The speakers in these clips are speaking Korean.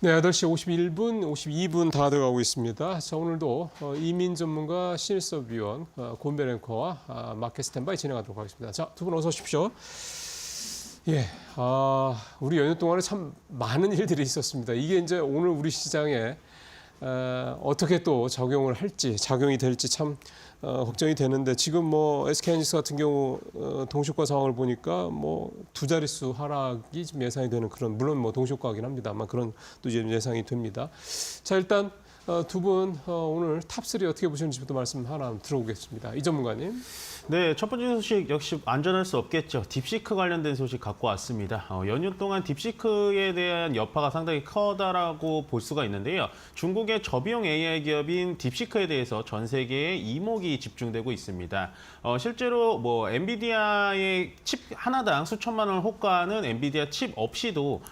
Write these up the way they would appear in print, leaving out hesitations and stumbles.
네, 8시 51분, 52분 다 돼가고 있습니다. 자, 오늘도 이민 전문가 신일섭위원, 곤배 앵커와 마켓 스탠바이 진행하도록 하겠습니다. 자, 두 분 어서 오십시오. 예, 우리 연휴 동안에 참 많은 일들이 있었습니다. 이게 이제 오늘 우리 시장에 어떻게 또 적용을 할지, 작용이 될지 참 걱정이 되는데 지금 뭐 SK하이닉스 같은 경우 동시효과 상황을 보니까 뭐 두 자릿수 하락이 지금 예상이 되는 그런, 물론 뭐 동시효과이긴 합니다만 그런 또 이제 예상이 됩니다. 자, 일단 두 분 오늘 탑3 어떻게 보시는지부터 말씀 하나 들어보겠습니다. 이 전문가님. 네, 첫 번째 소식 역시 안전할 수 없겠죠. 딥시크 관련된 소식 갖고 왔습니다. 연휴 동안 딥시크에 대한 여파가 상당히 커다라고 볼 수가 있는데요. 중국의 저비용 AI 기업인 딥시크에 대해서 전 세계에 이목이 집중되고 있습니다. 실제로 뭐 엔비디아의 칩 하나당 수천만 원 호가하는 엔비디아 칩 없이도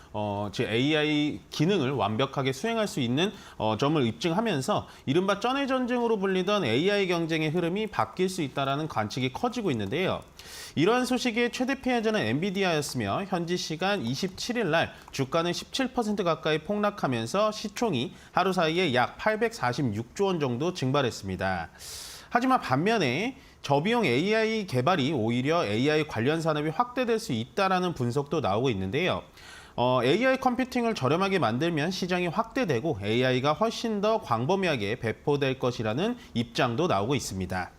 제 AI 기능을 완벽하게 수행할 수 있는 점을 입증하면서 이른바 쩐의 전쟁으로 불리던 AI 경쟁의 흐름이 바뀔 수 있다는 관측이 커지고 있는데요. 이러한 소식의 최대 피해자는 엔비디아였으며 현지 시간 27일 날 주가는 17% 가까이 폭락하면서 시총이 하루 사이에 약 846조 원 정도 증발했습니다. 하지만 반면에 저비용 AI 개발이 오히려 AI 관련 산업이 확대될 수 있다는 분석도 나오고 있는데요. AI 컴퓨팅을 저렴하게 만들면 시장이 확대되고 AI가 훨씬 더 광범위하게 배포될 것이라는 입장도 나오고 있습니다.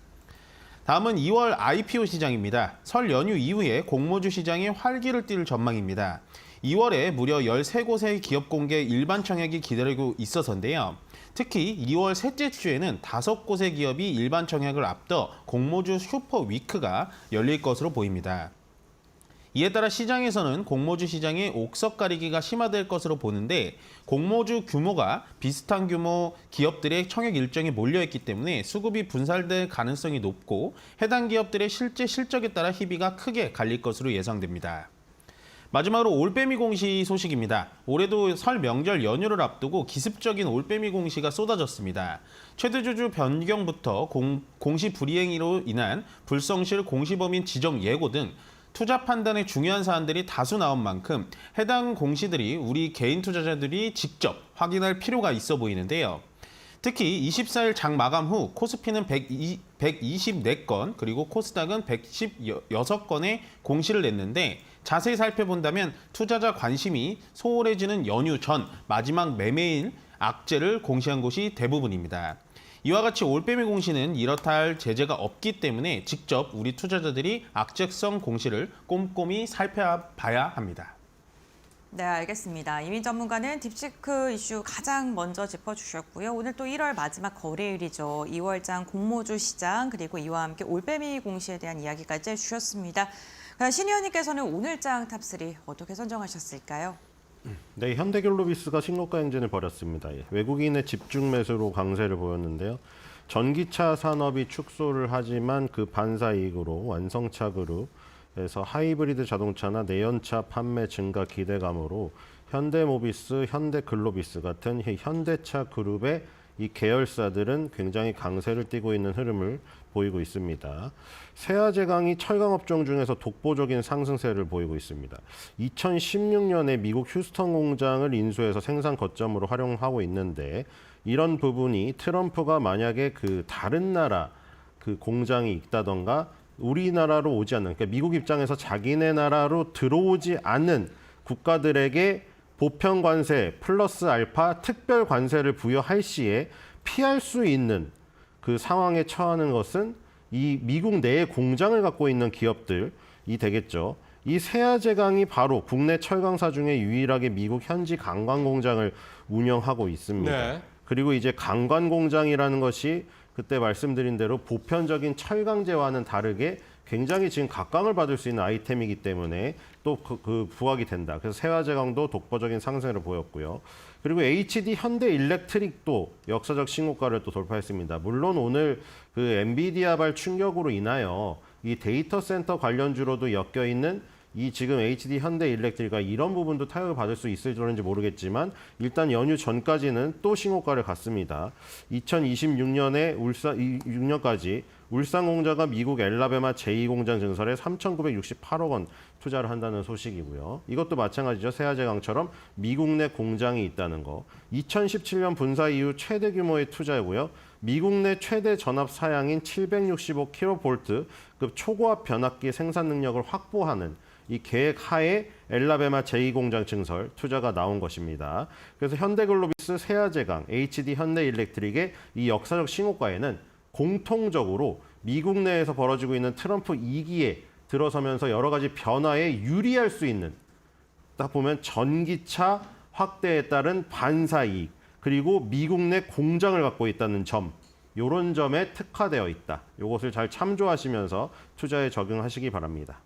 다음은 2월 IPO 시장입니다. 설 연휴 이후에 공모주 시장이 활기를 띨 전망입니다. 2월에 무려 13곳의 기업 공개 일반 청약이 기다리고 있어서인데요. 특히 2월 셋째 주에는 5곳의 기업이 일반 청약을 앞둬 공모주 슈퍼 위크가 열릴 것으로 보입니다. 이에 따라 시장에서는 공모주 시장의 옥석 가리기가 심화될 것으로 보는데 공모주 규모가 비슷한 규모 기업들의 청약 일정이 몰려있기 때문에 수급이 분산될 가능성이 높고 해당 기업들의 실제 실적에 따라 희비가 크게 갈릴 것으로 예상됩니다. 마지막으로 올빼미 공시 소식입니다. 올해도 설 명절 연휴를 앞두고 기습적인 올빼미 공시가 쏟아졌습니다. 최대주주 변경부터 공시 불이행으로 인한 불성실 공시범인 지정 예고 등 투자 판단에 중요한 사안들이 다수 나온 만큼 해당 공시들이 우리 개인 투자자들이 직접 확인할 필요가 있어 보이는데요. 특히 24일 장 마감 후 코스피는 124건 그리고 코스닥은 116건의 공시를 냈는데 자세히 살펴본다면 투자자 관심이 소홀해지는 연휴 전 마지막 매매일 악재를 공시한 곳이 대부분입니다. 이와 같이 올빼미 공시는 이렇다 할 제재가 없기 때문에 직접 우리 투자자들이 악재성 공시를 꼼꼼히 살펴봐야 합니다. 네, 알겠습니다. 이민 전문가는 딥시크 이슈 가장 먼저 짚어주셨고요. 오늘 또 1월 마지막 거래일이죠. 2월장 공모주 시장 그리고 이와 함께 올빼미 공시에 대한 이야기까지 해주셨습니다. 신 의원님께서는 오늘장 탑3 어떻게 선정하셨을까요? 네, 현대글로비스가 신고가 행진을 벌였습니다. 외국인의 집중 매수로 강세를 보였는데요. 전기차 산업이 축소를 하지만 그 반사 이익으로 완성차 그룹에서 하이브리드 자동차나 내연차 판매 증가 기대감으로 현대모비스, 현대글로비스 같은 현대차 그룹의 이 계열사들은 굉장히 강세를 띠고 있는 흐름을 보이고 있습니다. 세아제강이 철강업종 중에서 독보적인 상승세를 보이고 있습니다. 2016년에 미국 휴스턴 공장을 인수해서 생산 거점으로 활용하고 있는데 이런 부분이 트럼프가 만약에 그 다른 나라 그 공장이 있다던가 우리나라로 오지 않는, 그러니까 미국 입장에서 자기네 나라로 들어오지 않는 국가들에게 보편 관세 플러스 알파 특별 관세를 부여할 시에 피할 수 있는 그 상황에 처하는 것은 이 미국 내에 공장을 갖고 있는 기업들이 되겠죠. 이 세아제강이 바로 국내 철강사 중에 유일하게 미국 현지 강관 공장을 운영하고 있습니다. 네. 그리고 이제 강관 공장이라는 것이 그때 말씀드린 대로 보편적인 철강제와는 다르게 굉장히 지금 각광을 받을 수 있는 아이템이기 때문에 또 그 부각이 된다. 그래서 세아제강도 독보적인 상승을 보였고요. 그리고 HD 현대일렉트릭도 역사적 신고가를 또 돌파했습니다. 물론 오늘 그 엔비디아발 충격으로 인하여 이 데이터 센터 관련주로도 엮여 있는 이 지금 HD 현대일렉트릭가 이런 부분도 타격을 받을 수 있을지 모르겠지만 일단 연휴 전까지는 또 신고가를 갔습니다. 2026년에 6년까지 울산공자가 미국 엘라베마 제2공장 증설에 3,968억 원 투자를 한다는 소식이고요. 이것도 마찬가지죠. 세아제강처럼 미국 내 공장이 있다는 거. 2017년 분사 이후 최대 규모의 투자이고요. 미국 내 최대 전압 사양인 765kV급 초고압 변압기 생산 능력을 확보하는 이 계획 하에 엘라베마 제2공장 증설 투자가 나온 것입니다. 그래서 현대글로비스, 세아제강, HD 현대일렉트릭의 이 역사적 신고가에는 공통적으로 미국 내에서 벌어지고 있는 트럼프 2기에 들어서면서 여러 가지 변화에 유리할 수 있는, 딱 보면 전기차 확대에 따른 반사 이익, 그리고 미국 내 공장을 갖고 있다는 점, 이런 점에 특화되어 있다. 이것을 잘 참조하시면서 투자에 적용하시기 바랍니다.